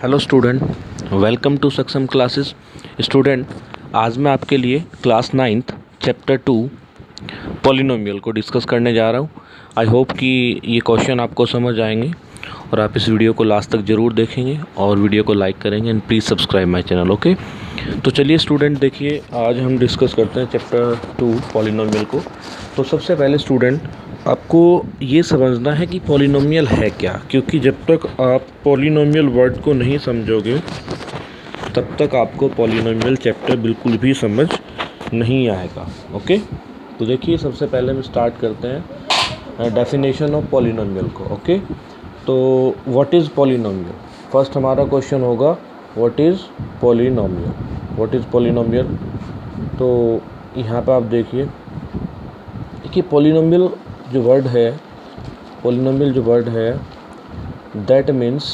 Hello student, welcome to सक्षम classes. Student, आज मैं आपके लिए क्लास 9th चैप्टर 2 पॉलिनोमियल को डिस्कस करने जा रहा हूँ। आई होप कि ये क्वेश्चन आपको समझ आएंगे और आप इस वीडियो को लास्ट तक ज़रूर देखेंगे और वीडियो को लाइक करेंगे and please subscribe my channel. Okay, तो चलिए स्टूडेंट, देखिए आज हम डिस्कस करते हैं चैप्टर 2 पॉलिनोमियल को। तो सबसे पहले स्टूडेंट, आपको ये समझना है कि पॉलिनोमियल है क्या, क्योंकि जब तक आप पॉलिनोमियल वर्ड को नहीं समझोगे तब तक आपको पॉलिनोमियल चैप्टर बिल्कुल भी समझ नहीं आएगा। ओके, तो देखिए सबसे पहले हम स्टार्ट करते हैं डेफिनेशन ऑफ पॉलिनोमियल को। ओके, तो व्हाट इज़ पॉलिनोमियल? फर्स्ट हमारा क्वेश्चन होगा what is polynomial. What is polynomial? तो यहाँ पर आप देखिए कि पॉलिनोमियल जो वर्ड है that means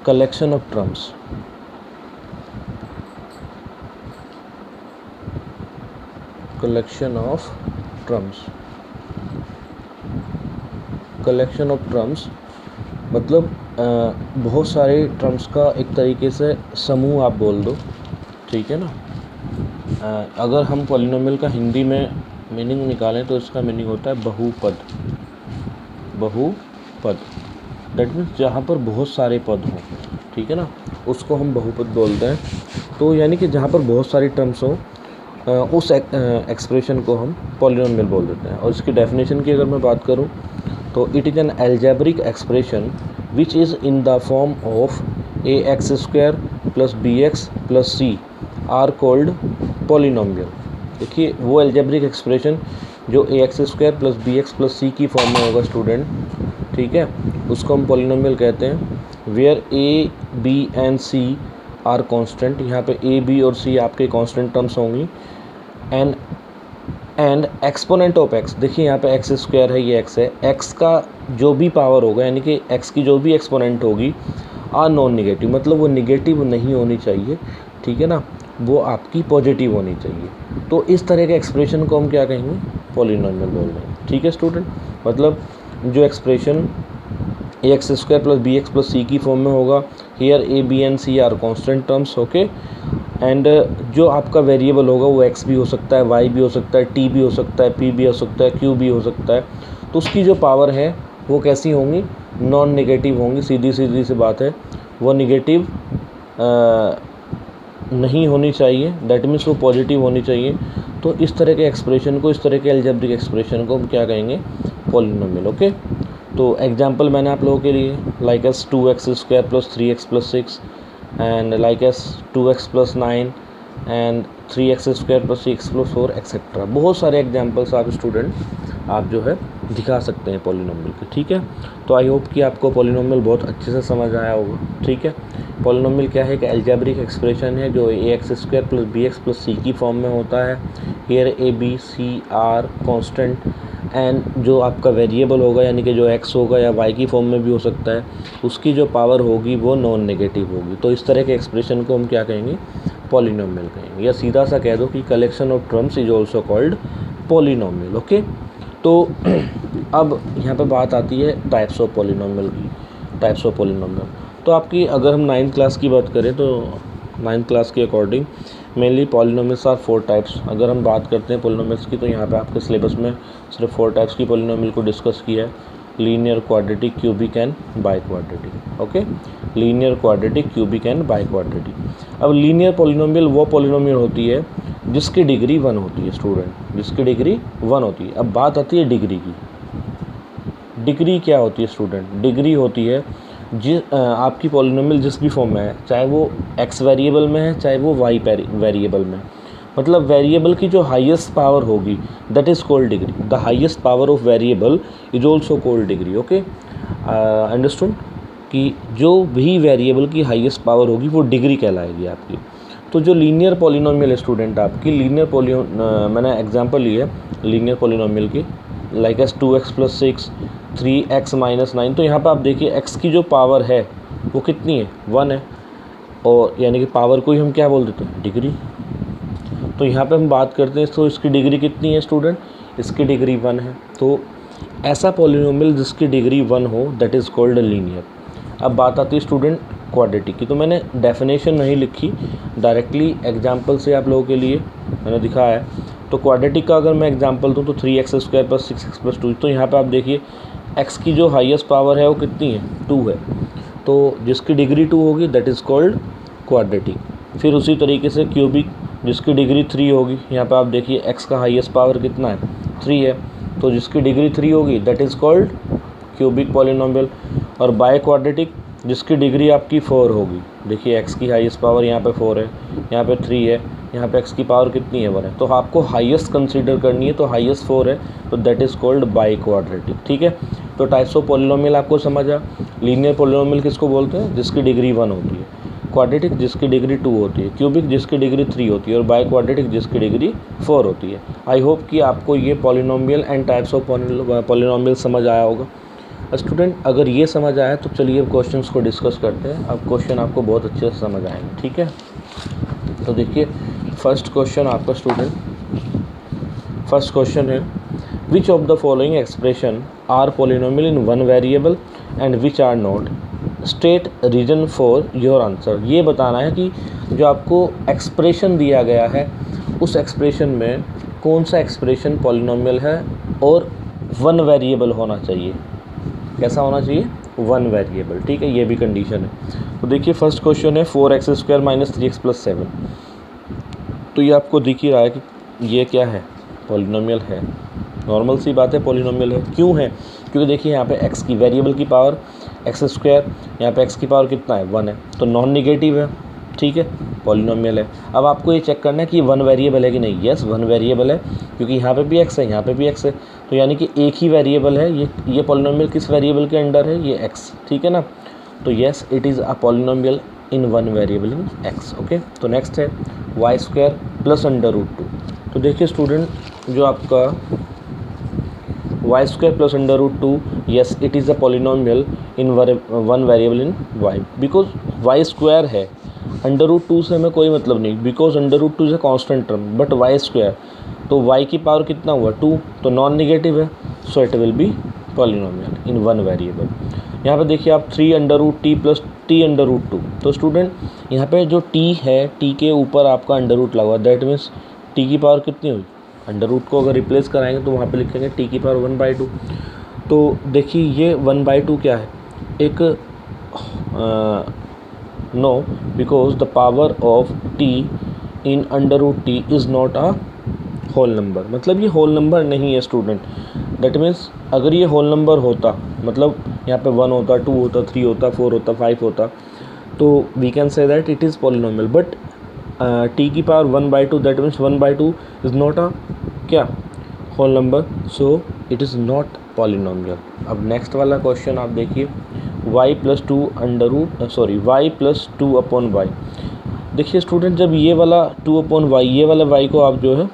collection of terms. Collection of terms मतलब बहुत सारे ट्रम्स का एक तरीके से समूह आप बोल दो, ठीक है ना। अगर हम पॉलिनोमियल का हिंदी में मीनिंग निकालें तो इसका मीनिंग होता है बहुपद। दैट मीन्स जहाँ पर बहुत सारे पद हों, ठीक है ना, उसको हम बहुपद बोलते हैं। तो यानी कि जहाँ पर बहुत सारी टर्म्स हो उस एक्सप्रेशन को हम पॉलिनोमियल बोल देते हैं। और इसकी डेफिनेशन की अगर मैं बात करूँ तो it is an algebraic expression which is in the form of ax² + bx + c are called polynomial. देखिए वो अलजेब्रिक एक्सप्रेशन जो ax² + bx + c की फॉर्म में होगा स्टूडेंट, ठीक है, उसको हम पॉलिनोमियल कहते हैं। Where a, b and c are constant, यहाँ पे a, b और c आपके कांस्टेंट टर्म्स होंगी। एंड एक्सपोनेंट ऑफ x, देखिए यहाँ पे x² है, ये x है, x का जो भी पावर होगा यानी कि x की जो भी एक्सपोनेंट होगी आर नॉन निगेटिव, मतलब वो निगेटिव नहीं होनी चाहिए, ठीक है ना, वो आपकी पॉजिटिव होनी चाहिए। तो इस तरह के एक्सप्रेशन को हम क्या कहेंगे? पॉलिनोमियल बोल रहे हैं, ठीक है स्टूडेंट। मतलब जो एक्सप्रेशन ax² + bx + c की फॉर्म में होगा, here a, b and c are constant terms. Okay, and जो आपका वेरिएबल होगा वो x भी हो सकता है, y भी हो सकता है, t भी हो सकता है, p भी हो सकता है, q भी हो सकता है। तो उसकी जो पावर है वो कैसी होंगी? नॉन नेगेटिव होंगी। सीधी सी बात है, वो निगेटिव नहीं होनी चाहिए, दैट मीन्स वो पॉजिटिव होनी चाहिए। तो इस तरह के एक्सप्रेशन को, इस तरह के अलजेब्रिक एक्सप्रेशन को हम क्या कहेंगे? पॉलिनोमियल। ओके, तो एग्जांपल मैंने आप लोगों के लिए like S 2x² + 3x + 6 and like S 2x + 9 and 3x² + 6x + 4 etcetera, बहुत सारे एग्जांपल्स आप स्टूडेंट आप जो है दिखा सकते हैं पॉलिनोमियल के, ठीक है। तो आई होप कि आपको पॉलिनोमियल बहुत अच्छे से समझ आया होगा, ठीक है। पॉलिनोमियल क्या है कि अलजेब्रिक एक्सप्रेशन है जो ax² + bx + c की फॉर्म में होता है। Here a, b, c are constant and जो आपका वेरिएबल होगा यानी कि जो x होगा या y की फॉर्म में भी हो सकता है, उसकी जो पावर होगी वो नॉन नेगेटिव होगी। तो इस तरह के एक्सप्रेशन को हम क्या कहेंगे? पॉलिनोमियल कहेंगे। या सीधा सा कह दो कि collection of terms is also called polynomial. Okay, तो अब यहाँ पे बात आती है टाइप्स ऑफ पॉलिनोमियल की। टाइप्स ऑफ पॉलिनोमियल, तो आपकी अगर हम 9th क्लास की बात करें तो 9th क्लास के according mainly polynomials are 4 types. अगर हम बात करते हैं पॉलिनोमियल्स की तो यहाँ पे आपके सिलेबस में सिर्फ 4 टाइप्स की पॉलिनोमियल को डिस्कस किया है। Linear, quadratic, cubic and by quadratic. Okay, linear, quadratic, cubic and by quadratic. अब लीनियर पॉलिनोमियल वो पॉलिनोमियल होती है जिसकी डिग्री 1 होती है स्टूडेंट, जिसकी डिग्री 1 होती है। अब बात आती है डिग्री की। डिग्री क्या होती है स्टूडेंट? डिग्री होती है आपकी पॉलिनोमियल जिस भी फॉर्म में है, चाहे वो x वेरिएबल में है चाहे वो y वेरिएबल में, मतलब वेरिएबल की जो हाईएस्ट पावर होगी that is called degree. The highest power of variable is also called degree. Okay, understood कि जो भी वेरिएबल की हाईएस्ट पावर होगी वो डिग्री कहलाएगी आपकी। तो जो लीनियर पॉलिनोमियल स्टूडेंट आपकी मैंने एग्जांपल ली है लीनियर पॉलिनोमियल की, लाइक एस 2x + 6 3x - 9। तो यहाँ पर आप देखिए x की जो पावर है वो कितनी है? 1 है, और यानी कि पावर को ही हम क्या बोल देते हैं? डिग्री। तो यहाँ पे हम बात करते हैं तो इसकी डिग्री कितनी है स्टूडेंट? इसकी डिग्री 1 है। तो ऐसा पॉलिनोमियल जिसकी डिग्री 1 हो दैट इज़ कॉल्ड लीनियर। अब बात आती है स्टूडेंट क्वाड्रेटिक की, तो मैंने डेफिनेशन नहीं लिखी, डायरेक्टली एग्जांपल से आप लोगों के लिए मैंने दिखाया है। तो क्वाड्रेटिक का अगर मैं एग्जांपल दूँ तो 3x² + 6x + 2, तो यहाँ पे आप देखिए x की जो हाईएस्ट पावर है वो कितनी है, 2 है, तो जिसकी डिग्री 2 होगी दैट इज़ कॉल्ड क्वाड्रेटिक। फिर उसी तरीके से क्यूबिक, जिसकी डिग्री 3 होगी, यहाँ पे आप देखिए x का हाईएस्ट पावर कितना है, 3 है, तो जिसकी डिग्री 3 होगी that is called cubic polynomial. और बाय क्वाड्रेटिक, जिसकी डिग्री आपकी 4 होगी, देखिए x की हाईएस्ट पावर यहाँ पे 4 है, यहाँ पे 3 है, यहाँ पे x की पावर कितनी है, 1 है, तो आपको हाईएस्ट कंसीडर करनी है, तो हाईएस्ट 4 है, तो that is called by quadratic. ठीक है, तो टाइप्स ऑफ पॉलिनोमियल आपको समझ आ। लीनियर पॉलिनोमियल किसको बोलते हैं, जिसकी डिग्री 1 होती है, क्वाड्रेटिक जिसकी डिग्री 2 होती है, क्यूबिक जिसकी डिग्री 3 होती है, और बाई क्वाड्रेटिक जिसकी डिग्री 4 होती है। आई होप कि आपको ये polynomial and types of polynomial समझ आया होगा। स्टूडेंट अगर ये समझ आया तो चलिए अब क्वेश्चंस को डिस्कस करते हैं। अब क्वेश्चन आपको बहुत अच्छे से समझ आएंगे। ठीक है, तो देखिए फर्स्ट क्वेश्चन आपका स्टूडेंट, फर्स्ट क्वेश्चन है which of the following expression are polynomial in one variable and which are not, state reason for your answer. ये बताना है कि जो आपको एक्सप्रेशन दिया गया है उस एक्सप्रेशन में कौन सा एक्सप्रेशन पॉलिनोमियल है और वन वेरिएबल होना चाहिए। कैसा होना चाहिए, वन वेरिएबल। ठीक है, ये भी कंडीशन है। तो देखिए फर्स्ट क्वेश्चन है 4x² - 3x + 7, तो ये आपको दिख ही रहा है कि ये क्या है, पॉलिनोमियल है। नॉर्मल सी बात है, पॉलिनोमियल है। क्यों है, क्योंकि देखिए यहाँ पे x की वेरिएबल की पावर x², यहाँ पे x की पावर कितना है, 1 है, तो नॉन निगेटिव है। ठीक है, पॉलिनोमियल है। अब आपको ये चेक करना है कि वन वेरिएबल है कि नहीं। यस, वन वेरिएबल है, क्योंकि यहाँ पे भी x है, यहाँ पे भी x है, तो यानी कि एक ही वेरिएबल है। ये पॉलिनोमियल किस वेरिएबल के अंडर है, ये x। ठीक है ना, तो yes it is a polynomial in one variable in x। Okay, तो नेक्स्ट है y² + √2। तो देखिए स्टूडेंट, जो आपका y² + √2, yes it is a polynomial in one variable in y, because y² है, √2 से हमें कोई मतलब नहीं, because √2 is a constant term, but y², तो y की पावर कितना हुआ, 2, तो नॉन निगेटिव है, so it will be polynomial in one variable. यहाँ पे देखिए आप 3√t + t√2, तो स्टूडेंट यहाँ पे जो t है, t के ऊपर आपका अंडर लगा हुआ, दैट मीन्स t की पावर कितनी हुई, √ को अगर रिप्लेस कराएंगे तो वहाँ पे लिखेंगे t की पावर 1/2। तो देखिए ये 1/2 क्या है, एक no, because the power of t in √t is not a whole number, मतलब ये होल नंबर नहीं है स्टूडेंट। दैट मीन्स अगर ये होल नंबर होता, मतलब यहाँ पे 1 होता, 2 होता, 3 होता, 4 होता, 5 होता, तो we can say that it is polynomial. But t की power 1/2, that means 1/2 is not a क्या, whole number, so it is not polynomial. अब नेक्स्ट वाला क्वेश्चन आप देखिए y + 2/y। देखिए स्टूडेंट, जब ये वाला 2/y, ये वाला y को आप जो है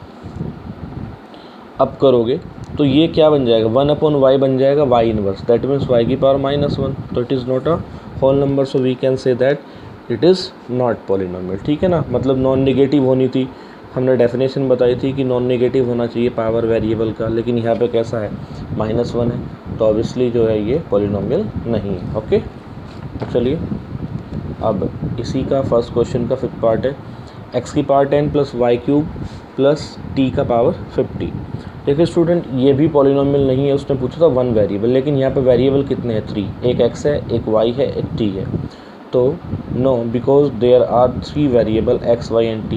अप करोगे तो ये क्या बन जाएगा, 1/y बन जाएगा, y inverse, that means y की पावर -1, तो it is not a whole number, so we can say that it is not polynomial. ठीक है ना, मतलब नॉन निगेटिव होनी थी, हमने डेफिनेशन बताई थी कि नॉन निगेटिव होना चाहिए पावर वेरिएबल का, लेकिन यहाँ पे कैसा है, -1 है, तो ऑब्वियसली जो है ये पॉलिनोमियल नहीं है। ओके, तो चलिए अब इसी का फर्स्ट क्वेश्चन का फिफ्थ पार्ट है, x की पावर 10 + y³ + t का पावर 50। देखिए स्टूडेंट, ये भी पॉलिनोमियल नहीं है, उसने पूछा था वन वेरिएबल, लेकिन यहाँ पे वेरिएबल कितने हैं, 3, एक x है, एक y है, एक t है, तो no, because there are 3 variable x, y and t,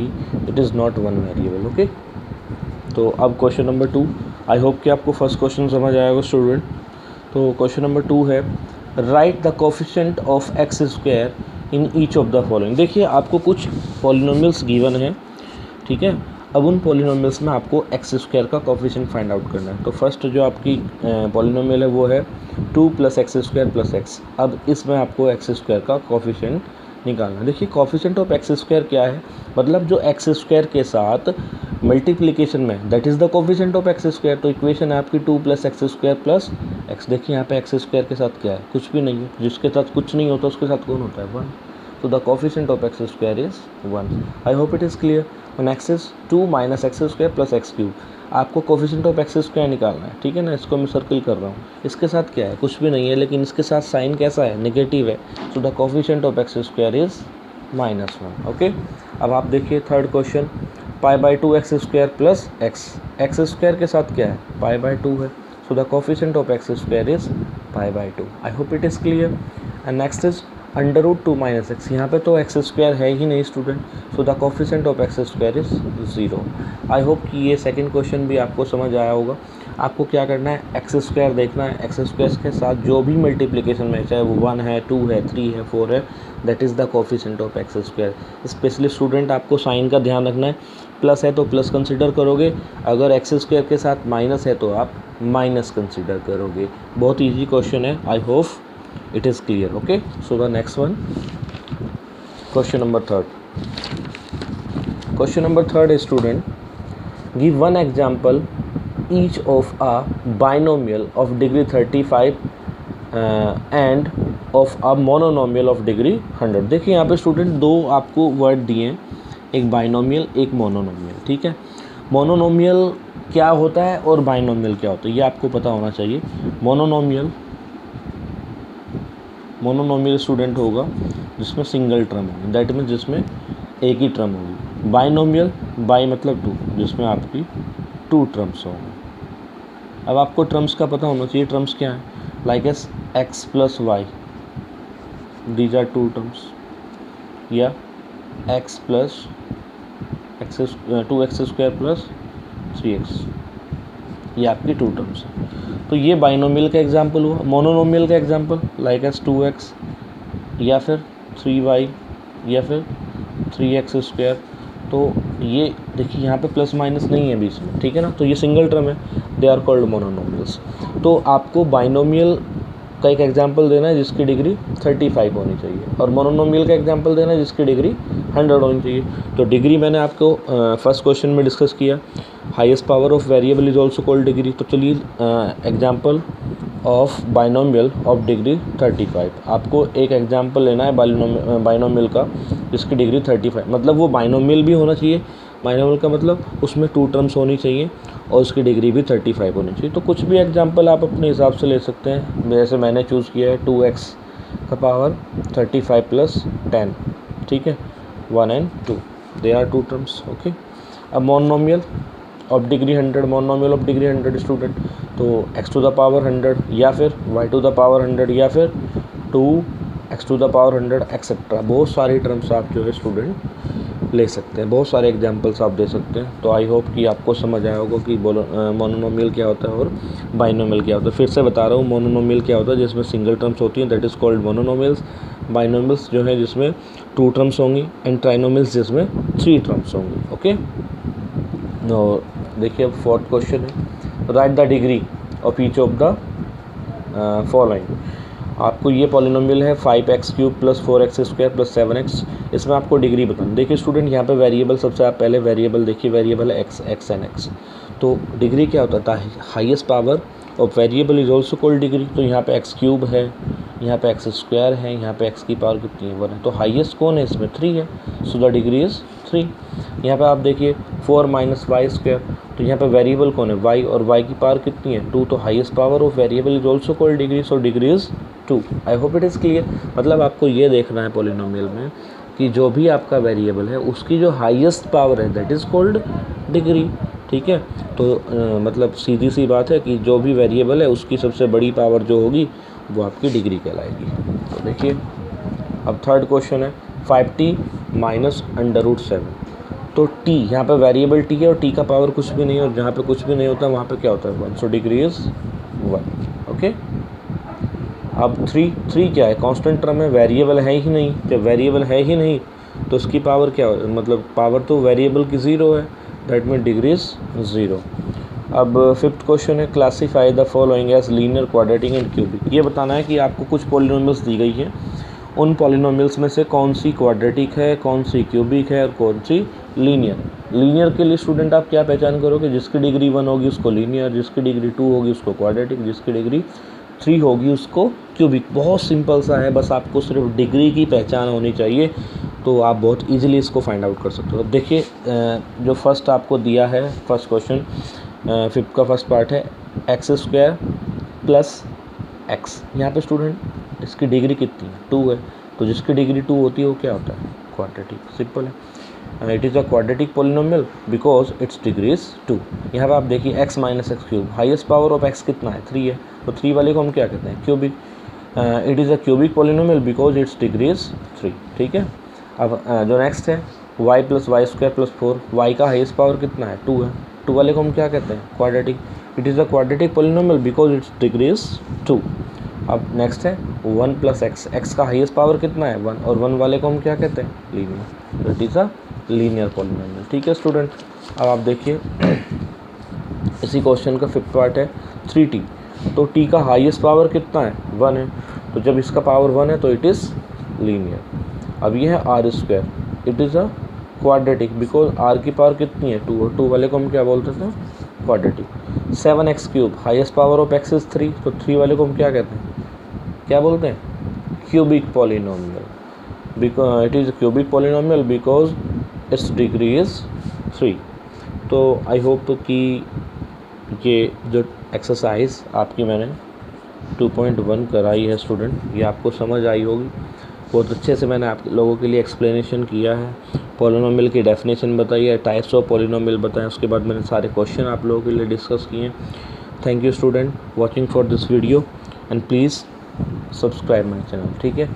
it is not one variable. Okay, तो अब क्वेश्चन नंबर 2, आई होप कि आपको फर्स्ट क्वेश्चन समझ आएगा स्टूडेंट। तो क्वेश्चन नंबर 2 है right the coefficient of x² in each of the following. देखिए आपको कुछ पॉलिनोमियल्स गिवन है, ठीक है, अब उन पॉलिनोमियल्स में आपको x² का कोफिशिएंट फाइंड आउट करना है। तो फर्स्ट जो आपकी पॉलिनोमियल है वो है 2 + x² + x। अब इसमें आपको x² का कोफिशिएंट निकालना है। देखिए कोफिशिएंट ऑफ x² क्या है, मतलब जो x² के साथ मल्टीप्लिकेशन में, that is the coefficient of x²। तो इक्वेशन है आपकी 2 + x² + x। देखिए यहाँ पे x² के साथ क्या है, कुछ भी नहीं है, जिसके साथ कुछ नहीं होता उसके साथ कौन होता है, 1। so the coefficient of x square is 1. I hope it is clear. When x is 2 minus x square plus x cube, आपको कोफिशिएंट ऑफ एक्स स्क्वायर निकालना है, ठीक है ना। इसको मैं सर्किल कर रहा हूँ, इसके साथ क्या है, कुछ भी नहीं है, लेकिन इसके साथ साइन कैसा है, नेगेटिव है, so the coefficient of x square is -1. Okay, अब आप देखिए third question, π/2 x square plus x square के साथ क्या है, π/2 है, so the coefficient of x square is π/2. I hope it is clear. And next is √2 minus x, यहाँ पे तो एक्स स्क्वायर है ही नहीं student, so the coefficient of x square is 0. I hope कि ये सेकंड क्वेश्चन भी आपको समझ आया होगा. आपको क्या करना है, एक्स स्क्वायर देखना है, एक्स स्क्वायर के साथ जो भी मल्टीप्लिकेशन में, चाहे वो 1 है, 2 है, 3 है, 4 है, that is the coefficient of x square. Specially student आपको साइन का ध्यान रखना है, प्लस है तो प्लस कंसिडर करोगे, अगर एक्स स्क्वायर के साथ माइनस है तो आप माइनस कंसिडर करोगे. बहुत ईजी क्वेश्चन है. I hope it is clear. Okay, so the next one, question number 3. Question number 3 is, student, give one example each of a binomial of degree 35 and of a monomial of degree 100. देखिए यहाँ पे student दो आपको word दिए हैं, एक binomial एक monomial, ठीक है. मोनोनोमियल क्या होता है और बाइनोमियल क्या होता है, ये आपको पता होना चाहिए. मोनोनोमियल स्टूडेंट होगा जिसमें सिंगल टर्म होगी, दैट मीन्स जिसमें एक ही टर्म होगी. बाइनोमियल, बाई मतलब 2, जिसमें आपकी 2 टर्म्स होंगे. अब आपको टर्म्स का पता होना चाहिए. टर्म्स क्या है, like s x plus y, these are 2 terms, या x plus x 2x square plus 3x, ये आपकी 2 टर्म्स है. तो ये बाइनोमियल का एग्जांपल हुआ. मोनोनोमियल का एग्जांपल लाइक एस 2x या फिर 3y या फिर 3x स्क्वायर. तो ये देखिए यहाँ पे प्लस माइनस नहीं है बीच में, ठीक है ना, तो ये सिंगल टर्म है, दे आर कॉल्ड मोनोनोमियल्स. तो आपको बाइनोमियल का एक एग्जांपल देना है जिसकी डिग्री 35 होनी चाहिए, और मोनोनोमियल का एग्जांपल देना है जिसकी डिग्री 100 होनी चाहिए. तो डिग्री मैंने आपको फर्स्ट क्वेश्चन में डिस्कस किया, highest power of variable is also called degree. तो चलिए example of binomial of degree 35. आपको एक एग्जांपल लेना है बाइनोमियल का जिसकी डिग्री 35, मतलब वो बाइनोमियल भी होना चाहिए. बाइनोमियल का मतलब उसमें 2 टर्म्स होनी चाहिए और उसकी डिग्री भी 35 होनी चाहिए. तो कुछ भी एग्जांपल आप अपने हिसाब से ले सकते हैं. जैसे मैंने चूज़ किया है 2x का पावर 35 प्लस 10, ठीक है, 1 and 2, they are 2 terms. Okay, अब monomial of degree 100, monomial of degree 100 student, तो x टू द पावर 100 या फिर y टू द पावर 100 या फिर 2x to the power 100 etcetera. बहुत सारी टर्म्स आप जो है स्टूडेंट ले सकते हैं, बहुत सारे एग्जांपल्स आप दे सकते हैं. तो आई होप कि आपको समझ आया होगा कि मोनोनोमियल क्या होता है और बाइनोमियल क्या होता है. फिर से बता रहा हूँ, मोनोनोमियल क्या होता है, जिसमें सिंगल टर्म्स होती हैं, दैट इज़ कॉल्ड मोनोनोमियल्स. बाइनोमियल्स जो है जिसमें 2 टर्म्स होंगी, एंड ट्राइनोमियल्स जिसमें 3 टर्म्स होंगी. ओके, और देखिए अब फोर्थ क्वेश्चन है, right the degree of each of the following. आपको ये पॉलिनोमियल है 5x³ plus 4x square plus 7x. इसमें आपको डिग्री बताना. देखिए स्टूडेंट, यहाँ पे वेरिएबल, सबसे आप पहले वेरिएबल देखिए, वेरिएबल है x एंड x. तो डिग्री क्या होता है, highest power of variable is also called degree. तो यहाँ पे x³ है, यहाँ पे x स्क्वायर है, यहाँ पे x की पावर कितनी है, 1 है. तो हाईएस्ट कौन है इसमें, 3 है, सो द डिग्री इज़ 3. यहाँ पे आप देखिए 4 माइनस वाई स्क्वायर, तो यहाँ पे वेरिएबल कौन है, y, और y की पावर कितनी है, 2. तो highest power of variable is also called degree, so degree is 2. I hope it is clear. मतलब आपको ये देखना है पॉलिनोमियल में कि जो भी आपका वेरिएबल है उसकी जो हाईएस्ट पावर है दैट इज़ कॉल्ड डिग्री, ठीक है. तो मतलब सीधी सी बात है कि जो भी वेरिएबल है उसकी सबसे बड़ी पावर जो होगी वो आपकी डिग्री कहलाएगी. तो देखिए अब थर्ड क्वेश्चन है 5t माइनस √7. तो t, यहाँ पे वेरिएबल t है और t का पावर कुछ भी नहीं है, और जहाँ पे कुछ भी नहीं होता वहाँ पे क्या होता है, 1. So degree is 1. ओके, अब 3 क्या है, कांस्टेंट टर्म है, वेरिएबल है ही नहीं. जब वेरिएबल है ही नहीं तो उसकी पावर क्या हो, मतलब पावर तो वेरिएबल की 0 है, दैट मीन डिग्री इज़ 0. अब फिफ्थ क्वेश्चन है, classify the following as linear, quadratic and cubic. ये बताना है कि आपको कुछ पॉलिनोमियल्स दी गई हैं, उन पॉलिनोमियल्स में से कौन सी क्वाड्रेटिक है, कौन सी क्यूबिक है और कौन सी लीनियर. लीनियर के लिए स्टूडेंट आप क्या पहचान करोगे, जिसकी डिग्री 1 होगी उसको लीनियर, जिसकी डिग्री 2 होगी उसको क्वाड्रेटिक, जिसकी डिग्री 3 होगी उसको क्यूबिक। बहुत सिंपल सा है, बस आपको सिर्फ डिग्री की पहचान होनी चाहिए तो आप बहुत इजीली इसको फाइंड आउट कर सकते हो। अब देखिए जो फर्स्ट आपको दिया है, फर्स्ट क्वेश्चन 5th का फर्स्ट पार्ट है x² प्लस x। यहाँ पे स्टूडेंट इसकी डिग्री कितनी है, 2 है, तो जिसकी डिग्री 2 होती है वो क्या होता है, क्वाड्रेटिक। सिंपल है, it is a quadratic polynomial because its degree is 2। यहाँ पे आप देखिए x minus x cube, highest power of x कितना है, 3 है, तो 3 वाले को हम क्या कहते हैं, cubic. It is a cubic polynomial because its degree is 3। ठीक है, अब जो नेक्स्ट है y plus Y square plus 4, y का हाइएस्ट पावर कितना है, 2 है, 2 वाले को हम क्या कहते हैं, quadratic. It is a quadratic polynomial because its degree is 2। अब नेक्स्ट है 1 प्लस एक्स, एक्स का हाईएस्ट पावर कितना है, 1, और 1 वाले को हम क्या कहते हैं, linear. It is a linear polynomial. ठीक है स्टूडेंट, अब आप देखिए इसी क्वेश्चन का 5th पार्ट है 3t। तो t का हाईएस्ट पावर कितना है, 1 है, तो जब इसका पावर 1 है तो इट इज़ लीनियर। अब ये है r², it is a quadratic because r की पावर कितनी है, 2, और 2 वाले को हम क्या बोलते थे, quadratic. 7x³ highest power of x is 3, तो 3 वाले को हम क्या कहते हैं, क्या बोलते हैं, cubic polynomial. Because it is cubic polynomial because its degree is 3। तो आई होप कि ये जो एक्सरसाइज आपकी मैंने 2.1 कराई है स्टूडेंट, ये आपको समझ आई होगी। बहुत अच्छे से मैंने आप लोगों के लिए एक्सप्लेनेशन किया है, पॉलिनोमियल की डेफिनेशन बताई है, टाइप्स ऑफ पॉलिनोमियल बताएं, उसके बाद मैंने सारे क्वेश्चन आप लोगों के लिए डिस्कस किए हैं। Thank you student watching for this video and please subscribe my channel. ठीक है,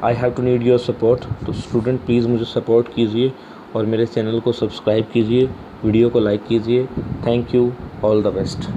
I have to need your support, तो स्टूडेंट प्लीज़ मुझे सपोर्ट कीजिए और मेरे चैनल को सब्सक्राइब कीजिए, वीडियो को लाइक कीजिए। Thank you, all the best.